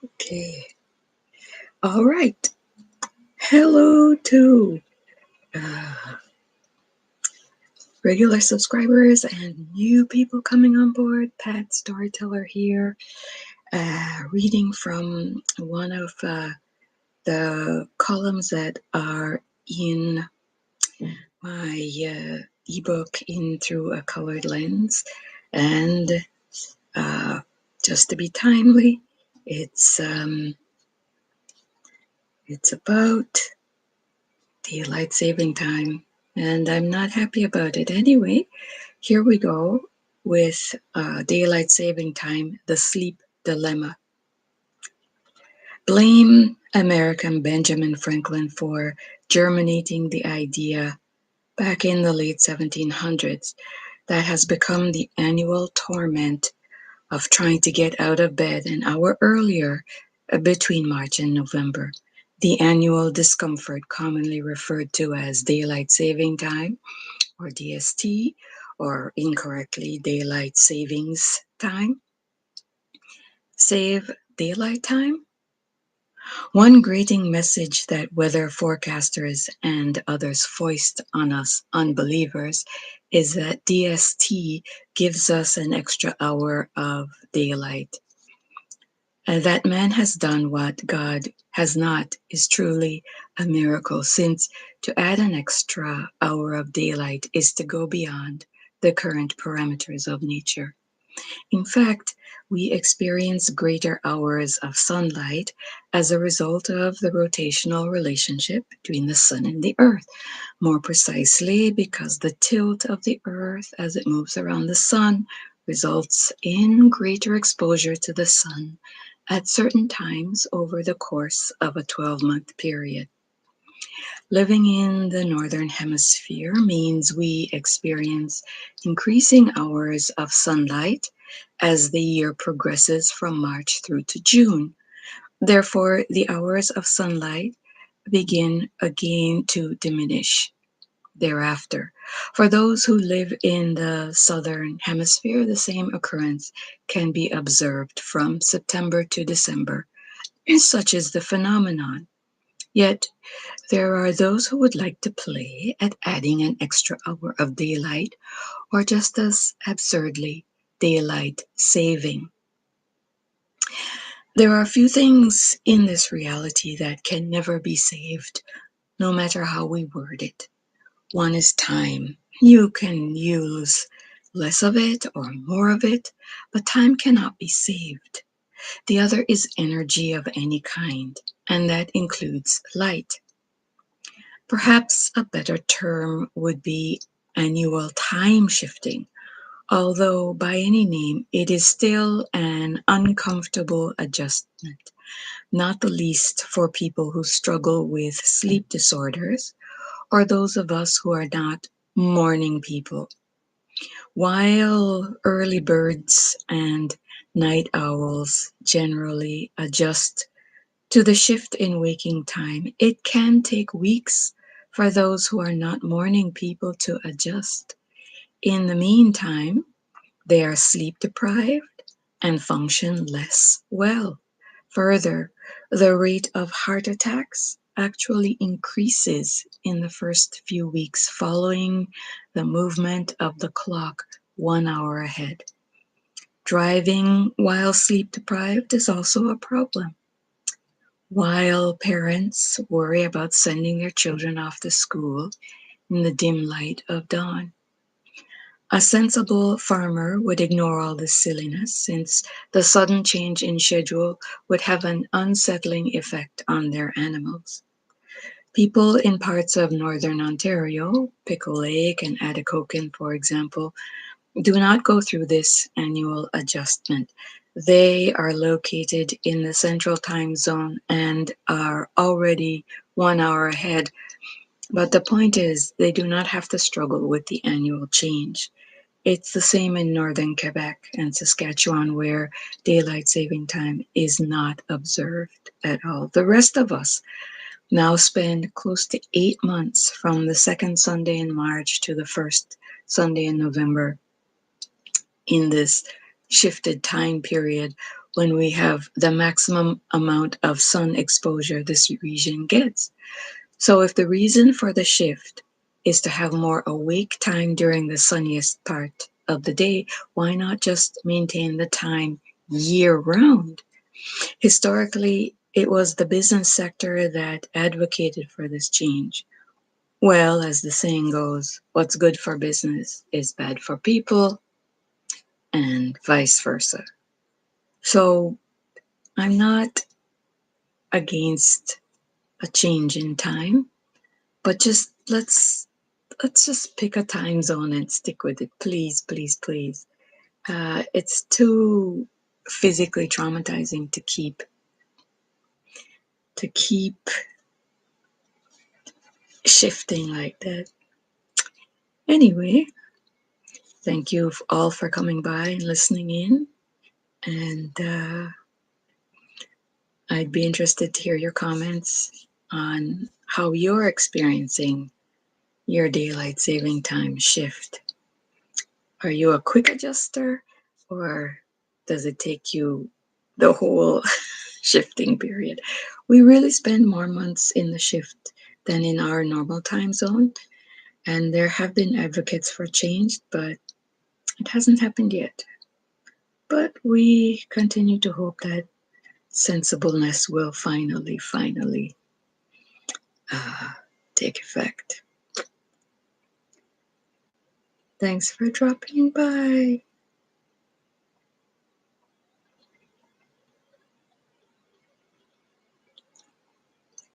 Okay. All right. Hello to uh, regular subscribers and new people coming on board. Pat Storyteller here, reading from one of the columns that are in my ebook in through a colored lens. And uh, just to be timely, it's about daylight saving time, and I'm not happy about it. Anyway, here we go with daylight saving time, the sleep dilemma. Blame American Benjamin Franklin for germinating the idea back in the late 1700s that has become the annual torment of trying to get out of bed an hour earlier between March and November. The annual discomfort, commonly referred to as daylight saving time or DST, or incorrectly daylight savings time. Save daylight time? One grating message that weather forecasters and others foist on us unbelievers is that DST gives us an extra hour of daylight. That man has done what God has not is truly a miracle, since to add an extra hour of daylight is to go beyond the current parameters of nature. In fact, we experience greater hours of sunlight as a result of the rotational relationship between the sun and the earth. More precisely, because the tilt of the earth as it moves around the sun results in greater exposure to the sun at certain times over the course of a 12-month period. Living in the Northern Hemisphere means we experience increasing hours of sunlight as the year progresses from March through to June. Therefore, the hours of sunlight begin again to diminish thereafter. For those who live in the Southern Hemisphere, the same occurrence can be observed from September to December. Such is the phenomenon. Yet, there are those who would like to play at adding an extra hour of daylight, or just as absurdly, daylight saving. There are few things in this reality that can never be saved, no matter how we word it. One is time. You can use less of it or more of it, but time cannot be saved. The other is energy of any kind, and that includes light. Perhaps a better term would be annual time shifting, although by any name, it is still an uncomfortable adjustment, not the least for people who struggle with sleep disorders or those of us who are not morning people. While early birds and night owls generally adjust to the shift in waking time, it can take weeks for those who are not morning people to adjust. In the meantime, they are sleep deprived and function less well. Further, the rate of heart attacks actually increases in the first few weeks following the movement of the clock 1 hour ahead. Driving while sleep deprived is also a problem. While parents worry about sending their children off to school in the dim light of dawn, a sensible farmer would ignore all this silliness, since the sudden change in schedule would have an unsettling effect on their animals. People in parts of northern Ontario, Pickle Lake and Atikokan, for example, do not go through this annual adjustment. They are located in the central time zone and are already 1 hour ahead. But the point is, they do not have to struggle with the annual change. It's the same in northern Quebec and Saskatchewan, where daylight saving time is not observed at all. The rest of us now spend close to 8 months from the second Sunday in March to the first Sunday in November in this shifted time period when we have the maximum amount of sun exposure this region gets. So if the reason for the shift is to have more awake time during the sunniest part of the day, why not just maintain the time year round? Historically, it was the business sector that advocated for this change. Well, as the saying goes, what's good for business is bad for people, and vice versa. So I'm not against a change in time, but just let's just pick a time zone and stick with it, please, please, please. It's too physically traumatizing to keep shifting like that. Anyway, thank you all for coming by and listening in, and I'd be interested to hear your comments on how you're experiencing your daylight saving time shift. Are you a quick adjuster, or does it take you the whole shifting period? We really spend more months in the shift than in our normal time zone, and there have been advocates for change, but it hasn't happened yet. But we continue to hope that sensibleness will finally uh, take effect. Thanks for dropping by.